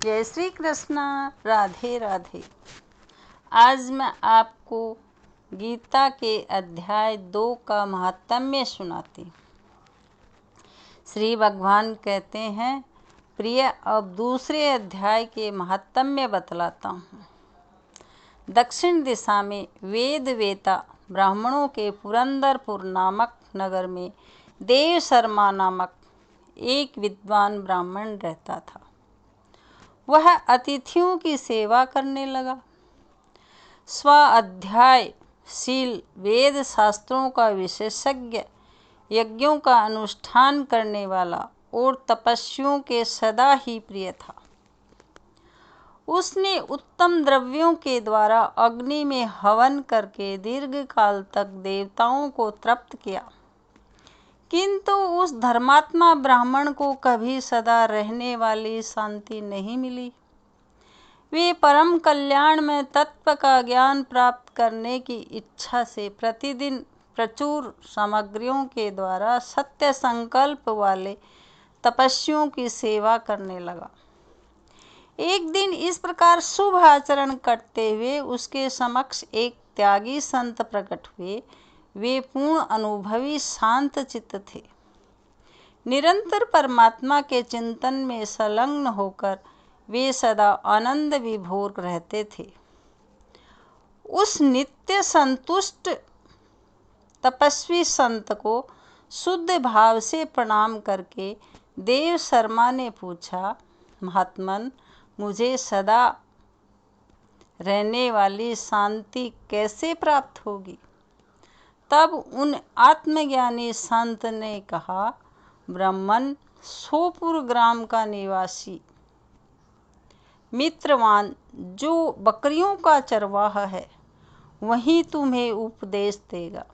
जय श्री कृष्णा। राधे राधे। आज मैं आपको गीता के अध्याय 2 का महात्म्य सुनाती हूँ। श्री भगवान कहते हैं, प्रिय, अब दूसरे अध्याय के महात्म्य बतलाता हूँ। दक्षिण दिशा में वेद वेता ब्राह्मणों के पुरंदरपुर नामक नगर में देव शर्मा नामक एक विद्वान ब्राह्मण रहता था। वह अतिथियों की सेवा करने लगा। स्वाध्यायशील, वेद शास्त्रों का विशेषज्ञ, यज्ञों का अनुष्ठान करने वाला और तपस्वियों के सदा ही प्रिय था। उसने उत्तम द्रव्यों के द्वारा अग्नि में हवन करके दीर्घ काल तक देवताओं को तृप्त किया, किंतु उस धर्मात्मा ब्राह्मण को कभी सदा रहने वाली शांति नहीं मिली। वे परम कल्याण में तत्व का ज्ञान प्राप्त करने की इच्छा से प्रतिदिन प्रचुर सामग्रियों के द्वारा सत्य संकल्प वाले तपस्वियों की सेवा करने लगा। एक दिन इस प्रकार शुभ आचरण करते हुए उसके समक्ष एक त्यागी संत प्रकट हुए। वे पूर्ण अनुभवी शांत चित्त थे। निरंतर परमात्मा के चिंतन में संलग्न होकर वे सदा आनंद विभोर रहते थे। उस नित्य संतुष्ट तपस्वी संत को शुद्ध भाव से प्रणाम करके देव शर्मा ने पूछा, महात्मन, मुझे सदा रहने वाली शांति कैसे प्राप्त होगी? तब उन आत्मज्ञानी संत ने कहा, ब्राह्मण, सोपुर ग्राम का निवासी मित्रवान जो बकरियों का चरवाहा है, वही तुम्हें उपदेश देगा।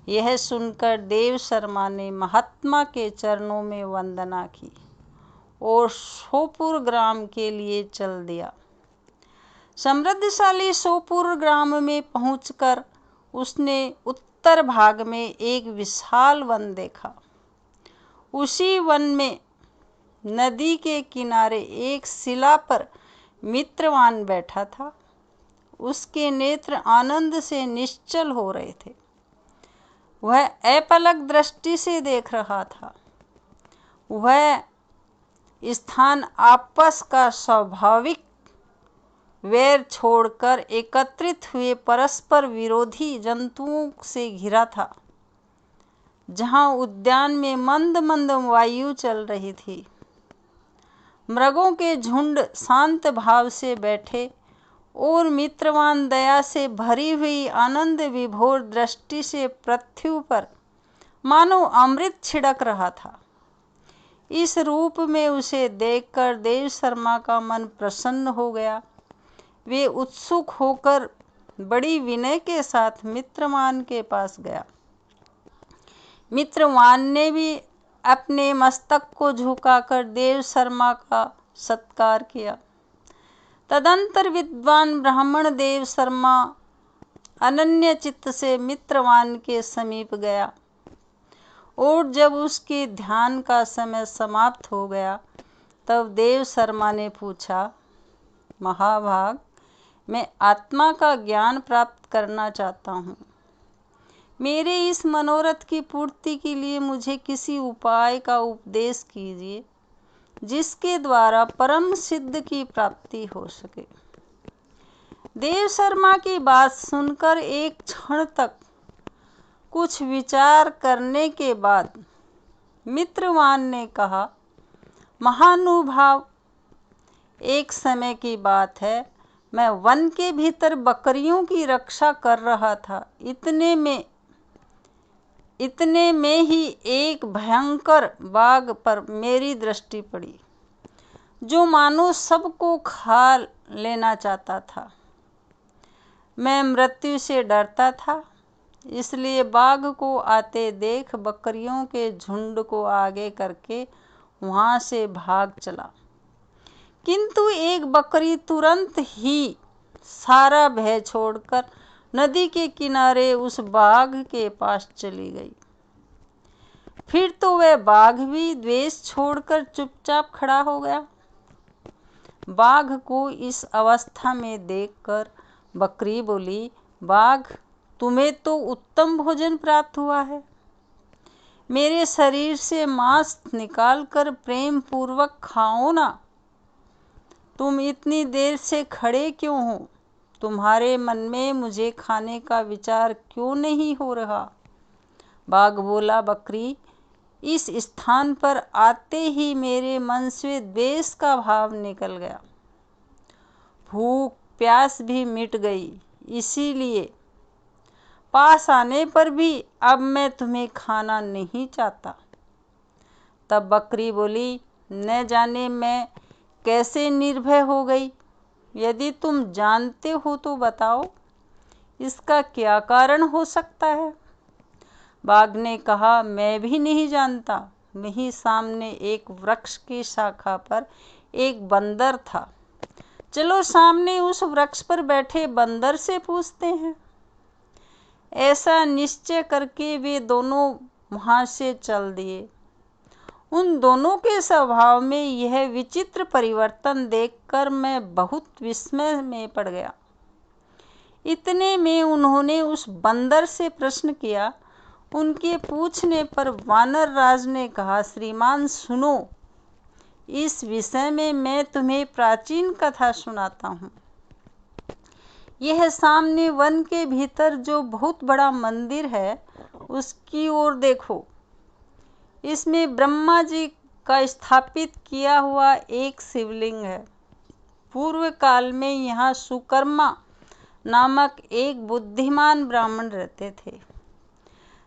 यह सुनकर देव शर्मा ने महात्मा के चरणों में वंदना की और सोपुर ग्राम के लिए चल दिया। समृद्धशाली सोपुर ग्राम में पहुंचकर उसने उत्तर भाग में एक विशाल वन देखा। उसी वन में नदी के किनारे एक शिला पर मित्रवान बैठा था। उसके नेत्र आनंद से निश्चल हो रहे थे। वह अपलक दृष्टि से देख रहा था। वह स्थान आपस का स्वाभाविक वैर छोड़कर एकत्रित हुए परस्पर विरोधी जंतुओं से घिरा था, जहाँ उद्यान में मंद मंद वायु चल रही थी। मृगों के झुंड शांत भाव से बैठे और मित्रवान दया से भरी हुई आनंद विभोर दृष्टि से पृथ्वी पर मानो अमृत छिड़क रहा था। इस रूप में उसे देखकर देव शर्मा का मन प्रसन्न हो गया। वे उत्सुक होकर बड़ी विनय के साथ मित्रवान के पास गया। मित्रवान ने भी अपने मस्तक को झुकाकर देव शर्मा का सत्कार किया। तदंतर विद्वान ब्राह्मण देव शर्मा अनन्य चित्त से मित्रवान के समीप गया और जब उसके ध्यान का समय समाप्त हो गया, तब देव शर्मा ने पूछा, महाभाग, मैं आत्मा का ज्ञान प्राप्त करना चाहता हूँ। मेरे इस मनोरथ की पूर्ति के लिए मुझे किसी उपाय का उपदेश कीजिए, जिसके द्वारा परम सिद्ध की प्राप्ति हो सके। देव शर्मा की बात सुनकर एक क्षण तक कुछ विचार करने के बाद मित्रवान ने कहा, महानुभाव, एक समय की बात है, मैं वन के भीतर बकरियों की रक्षा कर रहा था। इतने में ही एक भयंकर बाघ पर मेरी दृष्टि पड़ी, जो मानो सबको खा लेना चाहता था। मैं मृत्यु से डरता था, इसलिए बाघ को आते देख बकरियों के झुंड को आगे करके वहां से भाग चला। किंतु एक बकरी तुरंत ही सारा भय छोड़कर नदी के किनारे उस बाघ के पास चली गई। फिर तो वह बाघ भी द्वेष छोड़कर चुपचाप खड़ा हो गया। बाघ को इस अवस्था में देखकर बकरी बोली, बाघ, तुम्हें तो उत्तम भोजन प्राप्त हुआ है। मेरे शरीर से मांस निकालकर प्रेम पूर्वक खाओ ना। तुम इतनी देर से खड़े क्यों हो? तुम्हारे मन में मुझे खाने का विचार क्यों नहीं हो रहा? बाघ बोला, बकरी, इस स्थान पर आते ही मेरे मन से द्वेष का भाव निकल गया। भूख प्यास भी मिट गई, इसीलिए पास आने पर भी अब मैं तुम्हें खाना नहीं चाहता। तब बकरी बोली, न जाने मैं कैसे निर्भय हो गई। यदि तुम जानते हो तो बताओ, इसका क्या कारण हो सकता है? बाघ ने कहा, मैं भी नहीं जानता। वहीं सामने एक वृक्ष की शाखा पर एक बंदर था। चलो सामने उस वृक्ष पर बैठे बंदर से पूछते हैं। ऐसा निश्चय करके वे दोनों वहां से चल दिए। उन दोनों के स्वभाव में यह विचित्र परिवर्तन देखकर मैं बहुत विस्मय में पड़ गया। इतने में उन्होंने उस बंदर से प्रश्न किया। उनके पूछने पर वानर राज ने कहा, श्रीमान सुनो, इस विषय में मैं तुम्हें प्राचीन कथा सुनाता हूँ। यह सामने वन के भीतर जो बहुत बड़ा मंदिर है, उसकी ओर देखो। इसमें ब्रह्मा जी का स्थापित किया हुआ एक शिवलिंग है। पूर्व काल में यहाँ सुकर्मा नामक एक बुद्धिमान ब्राह्मण रहते थे,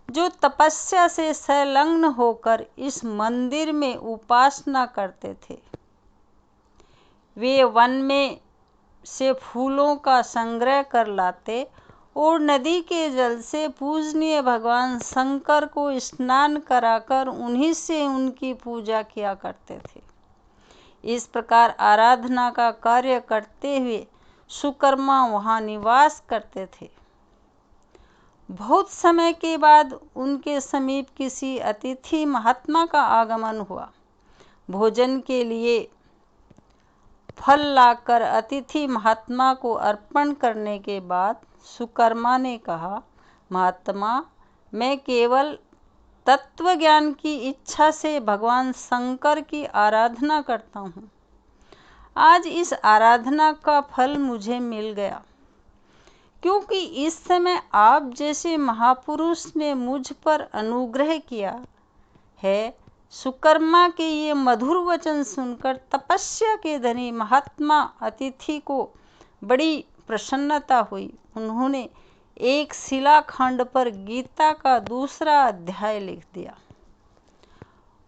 जो तपस्या से संलग्न होकर इस मंदिर में उपासना करते थे। वे वन में से फूलों का संग्रह कर लाते और नदी के जल से पूजनीय भगवान शंकर को स्नान कराकर उन्हीं से उनकी पूजा किया करते थे। इस प्रकार आराधना का कार्य करते हुए सुकर्मा वहाँ निवास करते थे। बहुत समय के बाद उनके समीप किसी अतिथि महात्मा का आगमन हुआ। भोजन के लिए फल लाकर अतिथि महात्मा को अर्पण करने के बाद सुकर्मा ने कहा, महात्मा, मैं केवल तत्व ज्ञान की इच्छा से भगवान शंकर की आराधना करता हूँ। आज इस आराधना का फल मुझे मिल गया, क्योंकि इस समय आप जैसे महापुरुष ने मुझ पर अनुग्रह किया है। सुकर्मा के ये मधुर वचन सुनकर तपस्या के धनी महात्मा अतिथि को बड़ी प्रसन्नता हुई। उन्होंने एक शिलाखंड पर गीता का दूसरा अध्याय लिख दिया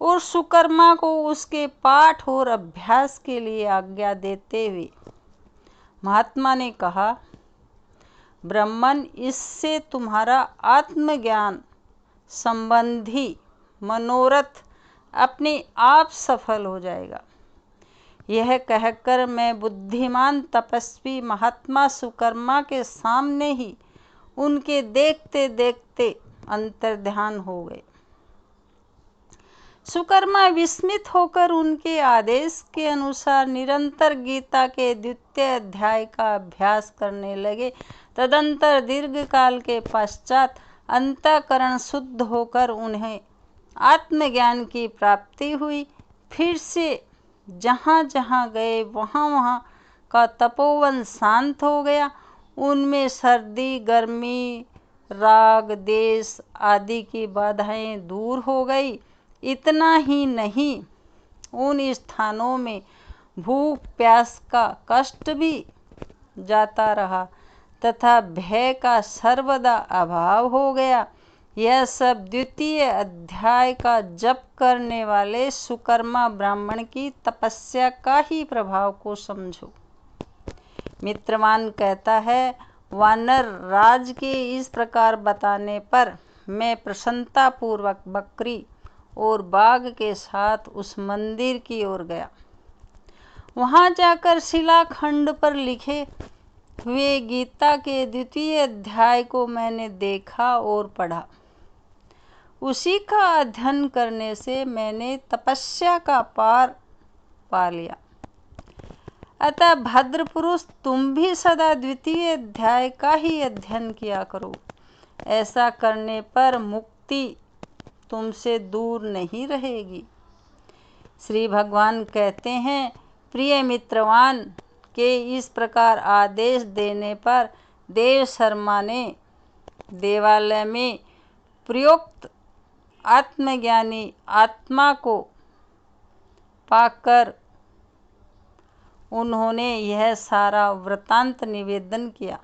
और सुकर्मा को उसके पाठ और अभ्यास के लिए आज्ञा देते हुए महात्मा ने कहा, ब्राह्मण, इससे तुम्हारा आत्मज्ञान संबंधी मनोरथ अपने आप सफल हो जाएगा। यह कहकर मैं बुद्धिमान तपस्वी महात्मा सुकर्मा के सामने ही उनके देखते देखते अंतर्ध्यान हो गए। सुकर्मा विस्मित होकर उनके आदेश के अनुसार निरंतर गीता के द्वितीय अध्याय का अभ्यास करने लगे। तदंतर दीर्घ काल के पश्चात अंतःकरण शुद्ध होकर उन्हें आत्मज्ञान की प्राप्ति हुई। फिर से जहाँ जहाँ गए वहाँ वहाँ का तपोवन शांत हो गया। उनमें सर्दी, गर्मी, राग, देश आदि की बाधाएं दूर हो गई। इतना ही नहीं, उन स्थानों में भूख प्यास का कष्ट भी जाता रहा तथा भय का सर्वदा अभाव हो गया। यह सब द्वितीय अध्याय का जप करने वाले सुकर्मा ब्राह्मण की तपस्या का ही प्रभाव को समझो। मित्रवान कहता है, वानर राज के इस प्रकार बताने पर मैं प्रसन्नता पूर्वक बकरी और बाघ के साथ उस मंदिर की ओर गया। वहां जाकर शिलाखंड पर लिखे हुए गीता के द्वितीय अध्याय को मैंने देखा और पढ़ा। उसी का अध्ययन करने से मैंने तपस्या का पार पा लिया। अतः भद्र पुरुष तुम भी सदा द्वितीय अध्याय का ही अध्ययन किया करो। ऐसा करने पर मुक्ति तुमसे दूर नहीं रहेगी। श्री भगवान कहते हैं, प्रिय मित्रवान के इस प्रकार आदेश देने पर देव शर्मा ने देवालय में प्रयुक्त आत्मज्ञानी आत्मा को पाकर उन्होंने यह सारा वृत्तांत निवेदन किया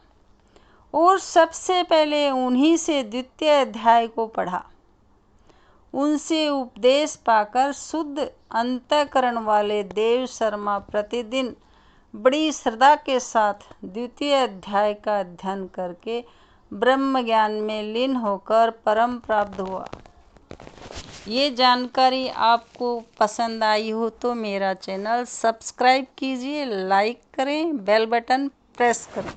और सबसे पहले उन्हीं से द्वितीय अध्याय को पढ़ा। उनसे उपदेश पाकर शुद्ध अंतःकरण वाले देव शर्मा प्रतिदिन बड़ी श्रद्धा के साथ द्वितीय अध्याय का अध्ययन करके ब्रह्म ज्ञान में लीन होकर परम प्राप्त हुआ। ये जानकारी आपको पसंद आई हो तो मेरा चैनल सब्सक्राइब कीजिए, लाइक करें, बेल बटन प्रेस करें।